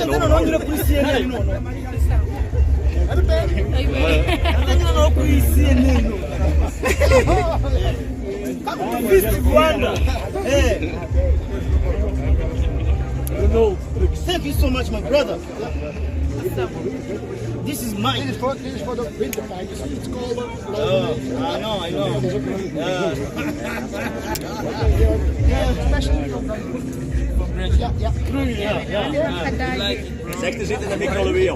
no no kuri CNN no no kuri CNN no Visit Rwanda. No. Thank you so much, my brother. This is mine. This is for the winter time. It's cold. I know. Especially from Brazil. Yeah. Like Zeg er zit in de microwave.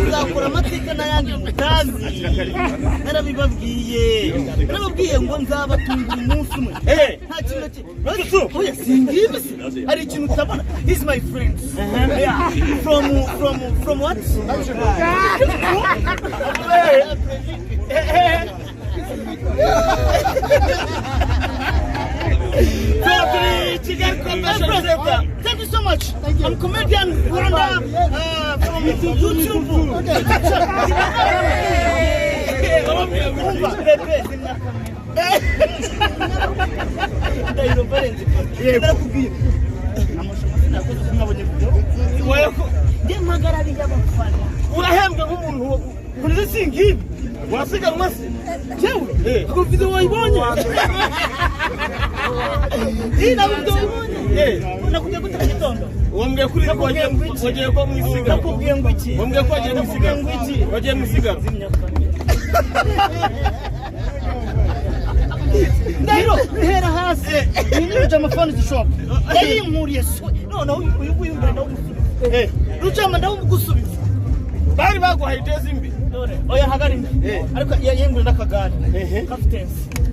Uzakora amateka n'ayandi mutazi narabibabwiye ngo nzabatunga umunsi umwe nta kintu oya singibi ari ikintu utabona. He's my friend. From what? Thank you so much. I'm comedian Rwanda from YouTube. Urahembwa nk'umuntu kuri singibi wasiganwa se jewe ko video wayibonye ina video wayibonye nakujya gutanga gitondo wambwiye kuri wagiye ko mwisiga nakubwiye ngo iki wambwiye ko wagiye mwisiga wagiye mwisiga Ndayiro hera hasi ni njama phone shop yayinkuriye no uyuguye no Rujama ndawo mugusubiza bari baguhaye itezi mbi oya hagarinde ariko yengwe ndakagari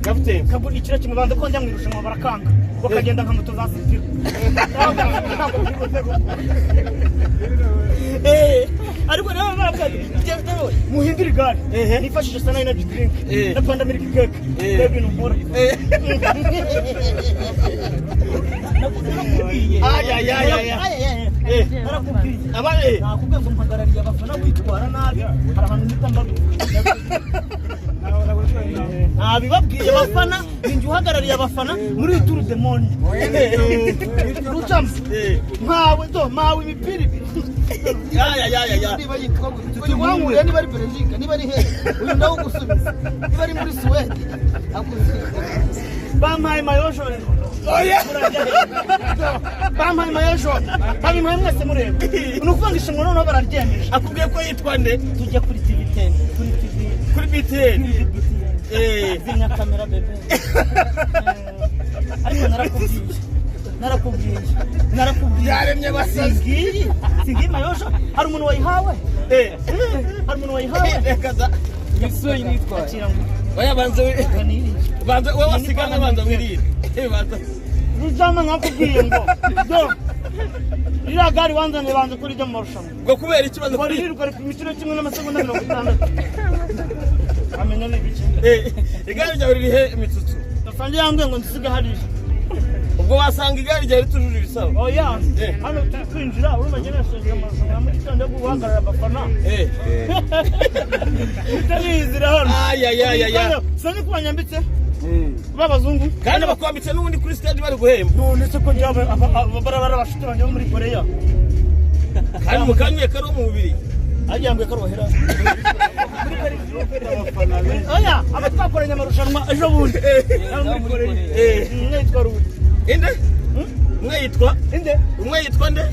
captain kaburi ikira kimubanza ko njya mwirushanwa barakanga bakagenda nka moto za sitira ariko nawe barakaje muhindira igare nifashije sana energy drink na panda milk cake baby no more narakubwiye abaye nakubwiye ngo mpagarariye abafana witwara nabi hari ahantu nitambaga nabibabwiye abafana ninjye uhagarariye abafana muri Tour de Monde Rucam mawe imipira niba yitwa ngo niba ari Belgique niba ari he uyu ndawo gusubiza niba ari muri Sweden bampaye mayosho bampaye mayosho babimpaye mwese mureba nukuvangisha ngo noneho bararyemeje akubwiye ko yitwa nde tujya kuri TV10 kuri BTN zinya kamera bebe ariko narakubwiye yaremye basingiye singiye mayosho hari umuntu wayihawe hari umuntu wayihawe rekaza biso yitwa oya banze wewe wasigana banza wirire banza Rujama nkakubwiye ngo ira gari wanzane banze kuri ryo marushanwa ngo kubera ikibazo kuri riruka ku mikino kimwe n'amasegonda 60 amenya n'ibiki igari ryawe riri he imitsutsu afandi yambwiye ngo ndisiga hariya ubwo wasanga igari ryawe ritujuje ibisaba oya hano twinjira urumanye nashinga amarushanwa mu gitondo yo guhagarara abafana bitalizira hano aya sani kubanyambitse babazungu kandi bakwambitse n'ubundi kuri stade bari guhemba none se ko njyabe barabara bashite banje muri Korea kandi mukanye karo mu bubiri ajyambwe karohera oya abatwakoranye amarushanwa ejo bundi muri Korea nitwa rundi inde umwe yitwa inde umwe yitwa nde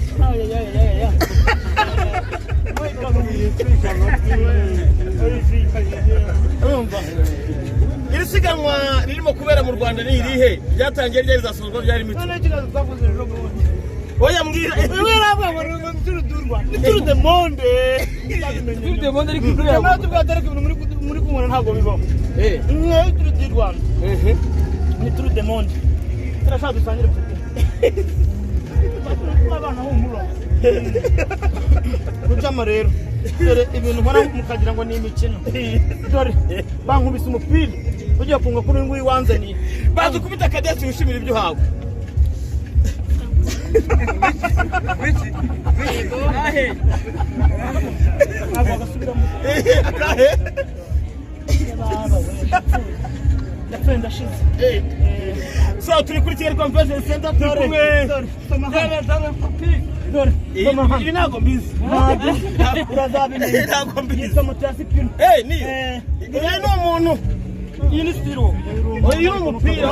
iri siganwa ririmo kubera mu Rwanda ni irihe byatangiye ryari zasozwa byari mito oya mbwira wewe rabwa Tour de Monde ari kubera nato bwatareke muri kumwana ntago bibaho Tour de Rwanda ni Tour de Monde turashaka dusangire abana ho mulo Rujama rero dore ibintu nkora mukagira ngo ni imikino dore bankubise umupira ugiye kunga kuri nguyi wanzaniye bazi kubita kadesi wishimira ibyo hawe ahe abo gasubira mu ahe Ndapenda shize. So turi kuri Kigali Convention Center turi kumwe. Dore. Ibi ntago mbizi. Urazabimenya. Ntago mbizi. Yitwa Mutasi Pino. Ni. Uyu ni umuntu. Iyi ni stilo. Uyu ni umupira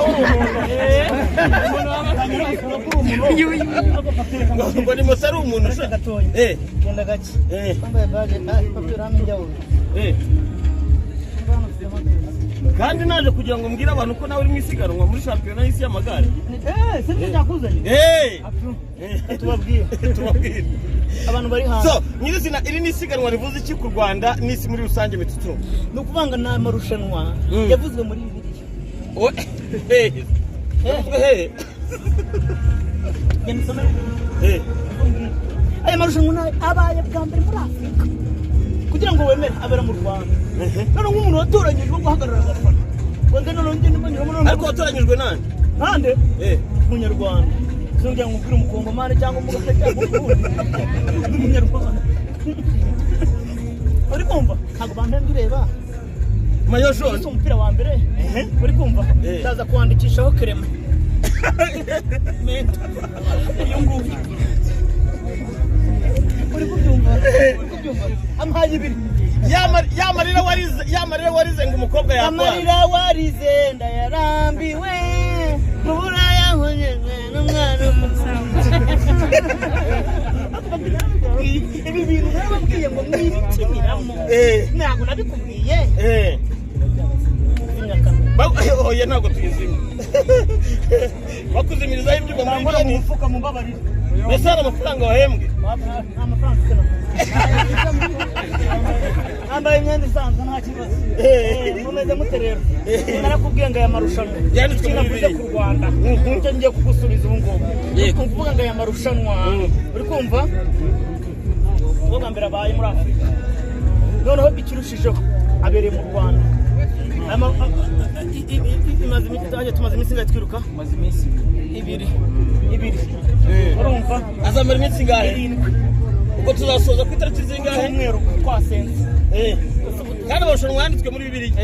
ngo ni musari umuntu se gatoya. Genda gake. Kwambaye baje papira amenyawo. Kandi naje kugira ngo mbwire abantu ko nawe uri mwisiganwa muri championnat y'isi y'amagare. Sije cyakuzanye. Tubabwire. Abantu bari hanze. So, nyirizina iri ni isiganwa rivuze iki ku Rwanda n'isi muri rusange Mitsutsu? No kuvanga na marushanwa yavuzwe muri Bibiliya. Aya marushanwa abaye bwa mbere muri Afrika. Kugira ngo wemere abera mu Rwanda. None nk'umuntu watoranyijwe guhagarara abafana. Wende none ndimo ariko watoranyijwe nande? Nande? Umunyarwanda. Sinjya ngubwira umukongomane cyangwa umugaka cyangwa umunyarwanda. Uri kumva? Ntabwo bandambireba. Mayosho ni umupira wa mbere. Uri kumva? Ndaza kwandikishaho krema. Menta. Uyu nguyu. Uri kubyumva? Amaye ibiri. Yamarira warize ngo umukobwa yakwa. Yamarira warize ndayarambiwe. Mubura yahonyejwe n'umwana ibi bintu nababwiye ngo mwibikiniramo. Ntabwo nabikubwiye. Oya ntabwo tuyizima. Bakuzimirizaho ibyuma muri mu mufuka mu mbabarira. Mbese hari amafaranga wahembwe? Amafaranga ufite nambaye imyenda isanzwe nta kibazo. Mumeze mute rero? Narakubwiye ngo aya marushanwa yanditswe ku Rwanda. Nicyo ngiye kugusubiza ubu ngubu. Kuvuga ngo aya marushanwa uri kumva? Ubwo mbere abaye muri Afrika. Noneho ikirushijeho abereye mu Rwanda. Tumaze iminsi ngahe twiruka? Tumaze iminsi ibiri. Urumva? Azamara iminsi ngahe? Ubwo tuzasoza ku itariki zingahe? Umweru twasenze. Kandi amarushanwa yanditswe muri Bibiliya.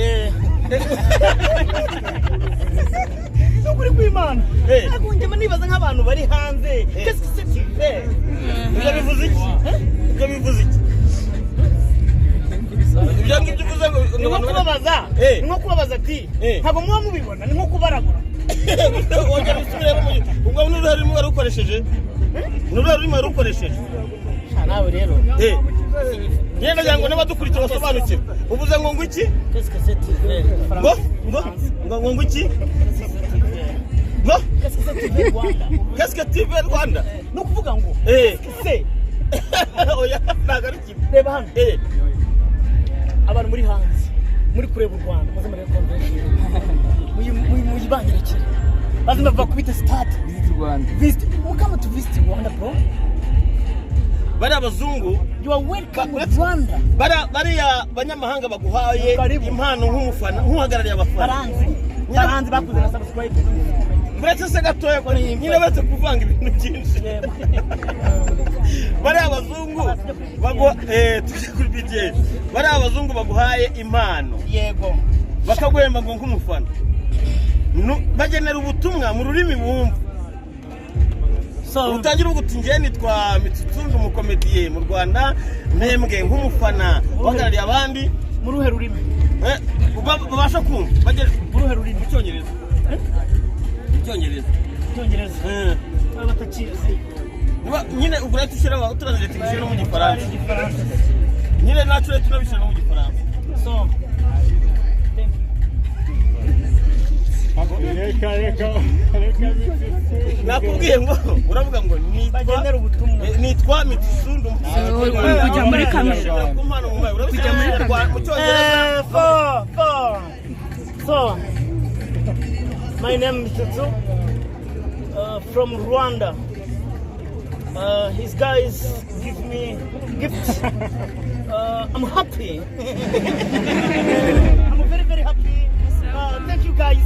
Nukuri kw'Imana. Ariko njye nibaza nk'abantu bari hanze. Qu'est-ce que c'est qu'il fait? Ibyo bivuze iki? Ibyo bivuze iki? Ibyo ngibyo uvuze ngo kubabaza. Nko kubabaza ati ntabwo muba mubibona, ni nko kubaragura. Ongera usubiremo ubwo n'ururimo warukoresheje. N'ururimo warukoresheje. Nawe rero. Yenda jango n'abadukurikira basobanukira. Uvuze ngo ngwiki? Qu'est-ce que c'est? Ngo ngwiki? Ngo? Qu'est-ce que tu veux Rwanda? No kuvuga ngo c'est. Oya nagariki. Reba hano. Abantu muri hanze muri kureba u Rwanda maze muri convention. Muyi banyerekera. Bazima bakubita start visit Rwanda. Visit. Ukama to visit Rwanda bro. Bari abazungu you are welcome to Rwanda. Bari abanyamahanga baguhaye impano nk'umufana nk'uhagarariye abafana. Baranzi bakuze na subscribe. Buretse se gatoya ko nyine bate kuvanga ibintu byinshi. Bari abazungu tuje kuri BJ. Bari abazungu baguhaye impano. Yego. Bakaguhemba ngo nk'umufana. Bagenera ubutumwa mu rurimi bumva. Utangira uguti ngiye nitwa Mitsutsu umukomediye mu Rwanda mpembwe nk'umufana wagarariye abandi mu ruhe rurimi. Babasha kumva bagera mu ruhe rurimi mu Cyongereza. Cyongereza. Abatakizi. Nyine ugura tushira wa translate no mu Gifaransa. Nyine nature tunabishira no mu Gifaransa. So nakubwiye ngo uravuga ngo nitwa Mitsutsu kujya muri kamera kujya muri kamera. So my name is Mitsutsu from Rwanda. His guys give me gifts. I'm happy. I'm very happy. Thank you guys.